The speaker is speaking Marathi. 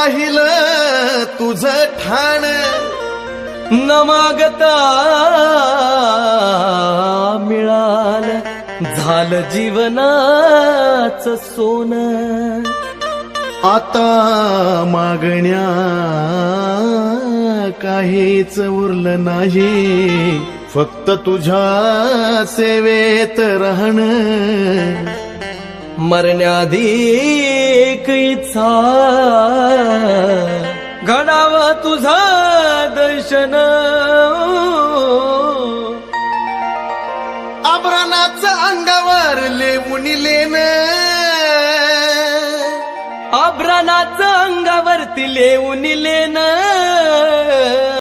राहिलं तुझं ठाण, न मागता मिळालं झालं जीवनाचं सोनं. आता मागण्या काहीच उरलं नाही, फक्त तुझ्या सेवेत राहणं. मरण्याआधी एक इच्छा घडावं तुझं दर्शन. आभरणाचं अंगावर लिहून लेणं, आभरणाचं अंगावरती लिहून लेणं.